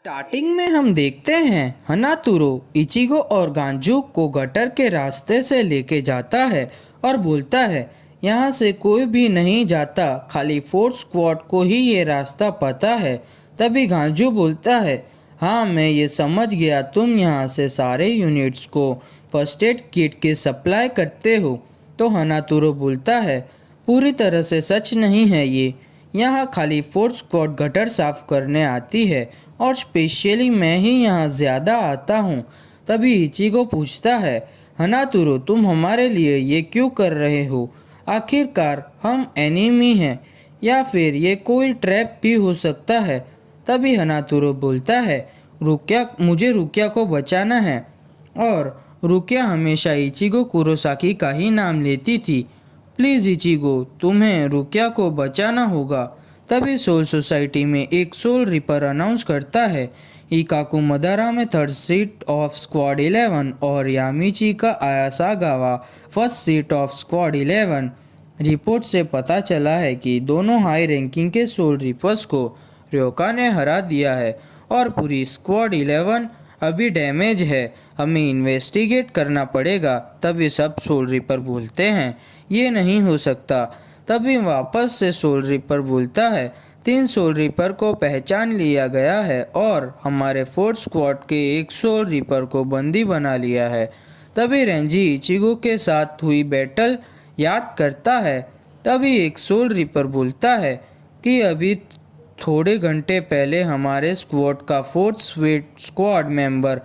Starting में हम देखते हैं हनातुरो इचिगो और गांजू को गटर के रास्ते से लेके जाता है और बोलता है यहाँ से कोई भी नहीं जाता, खाली फोर्थ स्क्वाड को ही ये रास्ता पता है। तभी गांजू बोलता है हाँ मैं ये समझ गया, तुम यहाँ से सारे यूनिट्स को फर्स्ट एड किट की सप्लाई करते हो। तो हनातुरो बोलता है पूरी तरह से सच नहीं है ये, यहाँ खाली फोर्थ स्क्वाड गटर साफ करने आती है और स्पेशली मैं ही यहाँ ज़्यादा आता हूँ। तभी इचिगो पूछता है हनातुरो तुम हमारे लिए ये क्यों कर रहे हो? आखिरकार हम एनिमी हैं या फिर ये कोई ट्रैप भी हो सकता है। तभी हनातुरो बोलता है मुझे रुकिया को बचाना है। और रुकिया हमेशा इचिगो कुरोसाकी का ही नाम लेती थी। प्लीज़ इचिगो तुम्हें रुकिया को बचाना होगा। तभी सोल सोसाइटी में एक सोल रिपर अनाउंस करता है इकाकू मदारा में थर्ड सीट ऑफ स्क्वाड 11 और यामिची का Ayasegawa first seat of squad 11। Report से पता चला है कि दोनों हाई रैंकिंग के सोल रिपर्स को रयोका ने हरा दिया है और पूरी स्क्वाड 11 अभी डैमेज है, हमें इन्वेस्टिगेट करना पड़ेगा। तभी सब सोल रिपर बोलते हैं ये नहीं हो सकता। तभी वापस से सोल रिपर बोलता है 3 सोल रिपर को पहचान लिया गया है और हमारे फोर्थ स्क्वाड के एक सोल रिपर को बंदी बना लिया है। तभी रेंजी इचिगो के साथ हुई बैटल याद करता है। तभी एक सोल रिपर बोलता है कि अभी थोड़े घंटे पहले हमारे स्क्वाड का फोर्थ स्क्वाड मेंबर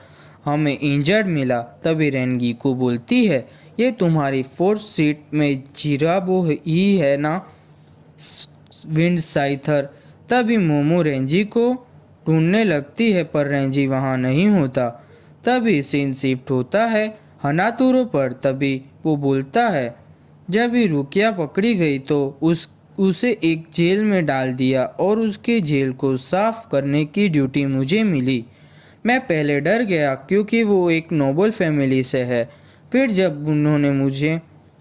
हमें इंजर्ड मिला। तभी रेनगी को बोलती है ये तुम्हारी फोर्थ सीट में जिराबो ही है ना, विंड साइथर। तभी मोमो रेंजी को ढूंढने लगती है पर रेंजी वहाँ नहीं होता। तभी सीन शिफ्ट होता है हनातुरो पर। तभी वो बोलता है जब भी रुकिया पकड़ी गई तो उसे एक जेल में डाल दिया और उसके जेल को साफ करने की ड्यूटी मुझे मिली। मैं पहले डर गया क्योंकि वो एक नोबल फैमिली से है। फिर जब उन्होंने मुझे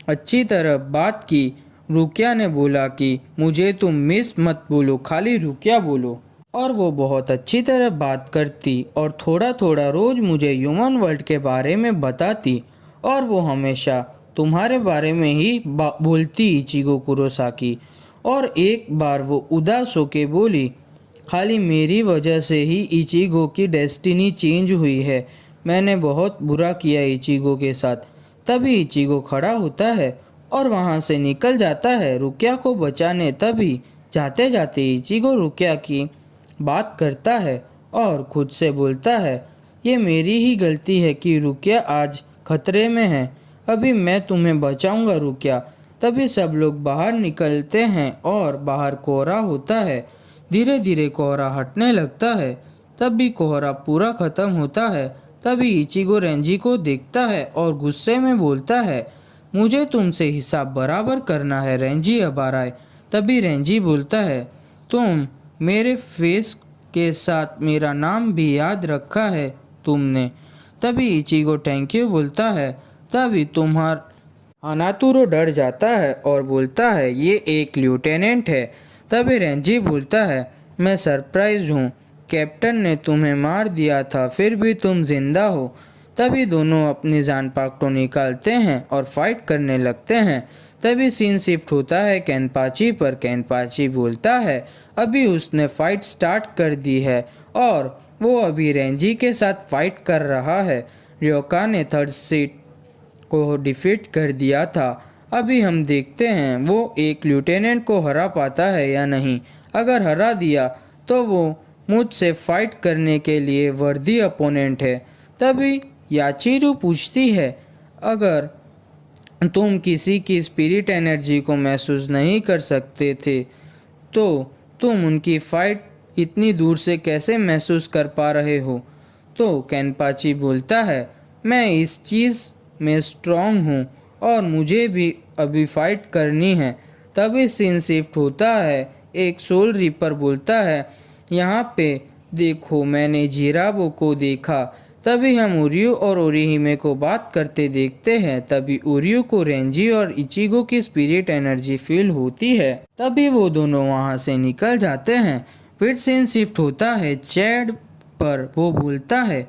अच्छी तरह बात की, रुकिया ने बोला कि मुझे तुम मिस मत बोलो, खाली रुकिया बोलो। और वो बहुत अच्छी तरह बात करती और थोड़ा थोड़ा रोज़ मुझे ह्यूमन वर्ल्ड के बारे में बताती और वो हमेशा तुम्हारे बारे में ही बोलती इचिगो कुरोसाकी। और एक बार वो उदास होके बोली खाली मेरी वजह से ही इचिगो की डेस्टिनी चेंज हुई है, मैंने बहुत बुरा किया इचिगो के साथ। तभी इचिगो खड़ा होता है और वहाँ से निकल जाता है रुकिया को बचाने। तभी जाते जाते इचिगो रुकिया की बात करता है और खुद से बोलता है ये मेरी ही गलती है कि रुकिया आज खतरे में है, अभी मैं तुम्हें बचाऊंगा रुकिया। तभी सब लोग बाहर निकलते हैं और बाहर कोहरा होता है। धीरे धीरे कोहरा हटने लगता है। तब भी कोहरा पूरा खत्म होता है। तभी इचिगो रेंजी को देखता है और गुस्से में बोलता है मुझे तुमसे हिसाब बराबर करना है रेंजी अबाराय। तभी रेंजी बोलता है तुम मेरे फेस के साथ मेरा नाम भी याद रखा है तुमने। तभी इचिगो थैंक यू बोलता है। तभी हनातुरो डर जाता है और बोलता है ये एक लेफ्टिनेंट है। तभी रेंजी बोलता है मैं सरप्राइज हूँ, कैप्टन ने तुम्हें मार दिया था फिर भी तुम जिंदा हो। तभी दोनों अपनी जान पाक्टो निकालते हैं और फाइट करने लगते हैं। तभी सीन शिफ्ट होता है कैनपाची पर। कैनपाची बोलता है अभी उसने फाइट स्टार्ट कर दी है और वो अभी रेंजी के साथ फाइट कर रहा है। रयोका ने थर्ड सीट को डिफीट कर दिया था। अभी हम देखते हैं वो एक लेफ्टिनेंट को हरा पाता है या नहीं। अगर हरा दिया तो वो मुझसे फाइट करने के लिए वर्दी अपोनेंट है। तभी याचिरू पूछती है अगर तुम किसी की स्पिरिट एनर्जी को महसूस नहीं कर सकते थे तो तुम उनकी फाइट इतनी दूर से कैसे महसूस कर पा रहे हो? तो कैनपाची बोलता है मैं इस चीज़ में स्ट्रॉन्ग हूँ और मुझे भी अभी फाइट करनी है। तभी सीन शिफ्ट होता है एक सोल रिपर बोलता है यहाँ पे देखो मैंने जिराबो को देखा। तभी हम उरियो और ओरिहिमे को बात करते देखते हैं। तभी उरियो को रेंजी और इचिगो की स्पिरिट एनर्जी फील होती है। तभी वो दोनों वहाँ से निकल जाते हैं। फिर सीन शिफ्ट होता है चैड पर वो बोलता है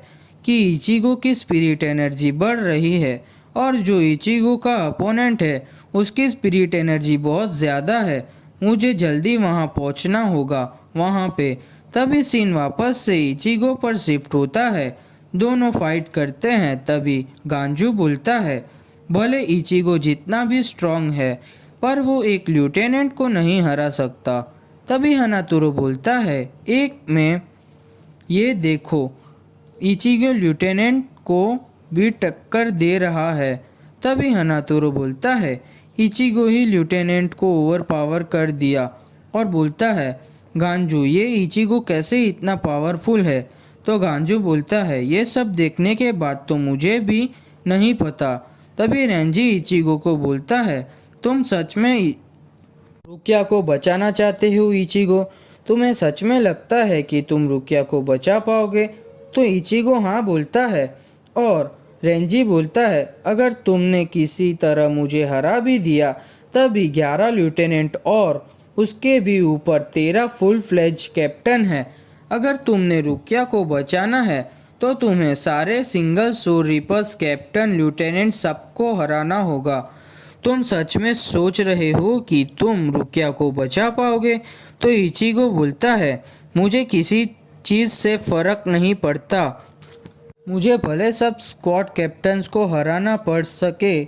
कि इचिगो की स्पिरिट एनर्जी बढ़ रही है और जो इचिगो का अपोनेंट है उसकी स्पिरिट एनर्जी बहुत ज़्यादा है। मुझे जल्दी वहाँ पहुँचना होगा वहाँ पे। तभी सीन वापस से इचिगो पर शिफ्ट होता है। दोनों फाइट करते हैं। तभी गांजू बोलता है, भले इचिगो जितना भी स्ट्रांग है पर वो एक लेफ्टिनेंट को नहीं हरा सकता। तभी हनातुरो बोलता है, एक में ये देखो, इचिगो लेफ्टिनेंट को भी टक्कर दे रहा है। तभी हनातुरो बोलता है, इचिगो ही लेफ्टिनेंट को ओवर पावर कर दिया और बोलता है, गांजू ये इचिगो कैसे इतना पावरफुल है। तो गांजू बोलता है, ये सब देखने के बाद तो मुझे भी नहीं पता। तभी रेंजी इचिगो को बोलता है, तुम सच में रुकिया को बचाना चाहते हो इचिगो? तुम्हें सच में लगता है कि तुम रुकिया को बचा पाओगे? तो इचिगो हाँ बोलता है और रेंजी बोलता है, अगर तुमने किसी तरह मुझे हरा भी दिया तभी 11 लेफ्टिनेंट और उसके भी ऊपर 13 फुल फ्लेज कैप्टन है। अगर तुमने रुकिया को बचाना है तो तुम्हें सारे single soul reapers captain lieutenant सबको हराना होगा। तुम सच में सोच रहे हो कि तुम रुकिया को बचा पाओगे? तो इचिगो बोलता है, मुझे किसी चीज़ से फ़र्क नहीं पड़ता। मुझे भले सब स्क्वाड कैप्टन्स को हराना पड़ सके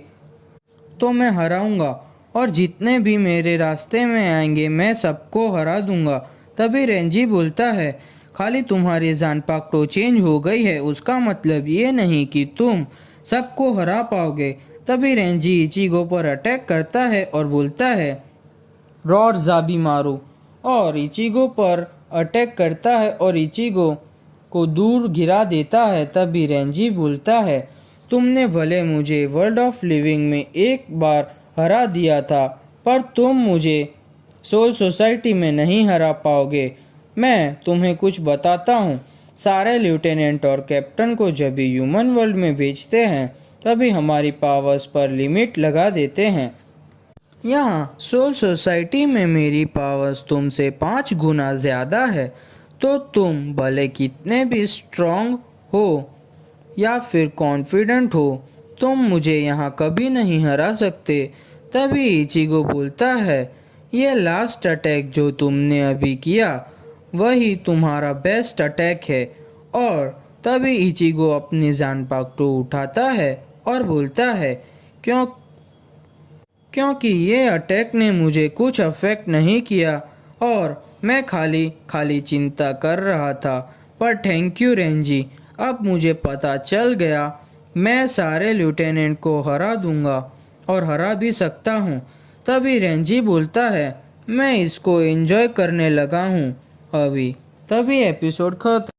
तो मैं हराऊंगा और जितने भी मेरे रास्ते में आएंगे मैं सबको हरा दूंगा। तभी रेंजी बोलता है, खाली तुम्हारी जानपाक्टो चेंज हो गई है उसका मतलब ये नहीं कि तुम सबको हरा पाओगे। तभी रेंजी इचिगो पर अटैक करता है और बोलता है, रॉड जाबी मारो, और इचिगो पर अटैक करता है और इचिगो को दूर गिरा देता है। तभी रेंजी बोलता है, तुमने भले मुझे वर्ल्ड ऑफ लिविंग में एक बार हरा दिया था पर तुम मुझे सोल सोसाइटी में नहीं हरा पाओगे। मैं तुम्हें कुछ बताता हूँ, सारे लेफ्टिनेंट और कैप्टन को जब भी ह्यूमन वर्ल्ड में भेजते हैं तभी हमारी पावर्स पर लिमिट लगा देते हैं। यहाँ सोल सोसाइटी में मेरी पावर्स तुमसे 5 गुना ज़्यादा है। तो तुम भले कितने भी स्ट्रॉन्ग हो या फिर कॉन्फिडेंट हो, तुम मुझे यहाँ कभी नहीं हरा सकते। तभी इचिगो बोलता है, ये लास्ट अटैक जो तुमने अभी किया वही तुम्हारा बेस्ट अटैक है। और तभी इचिगो अपनी जानपाक्टो उठाता है और बोलता है, क्योंकि ये अटैक ने मुझे कुछ अफेक्ट नहीं किया और मैं खाली चिंता कर रहा था। पर थैंक यू रेंजी, अब मुझे पता चल गया मैं सारे लेफ्टिनेंट को हरा दूंगा और हरा भी सकता हूँ। तभी रेंजी बोलता है, मैं इसको एंजॉय करने लगा हूँ अभी। तभी एपिसोड खत्म।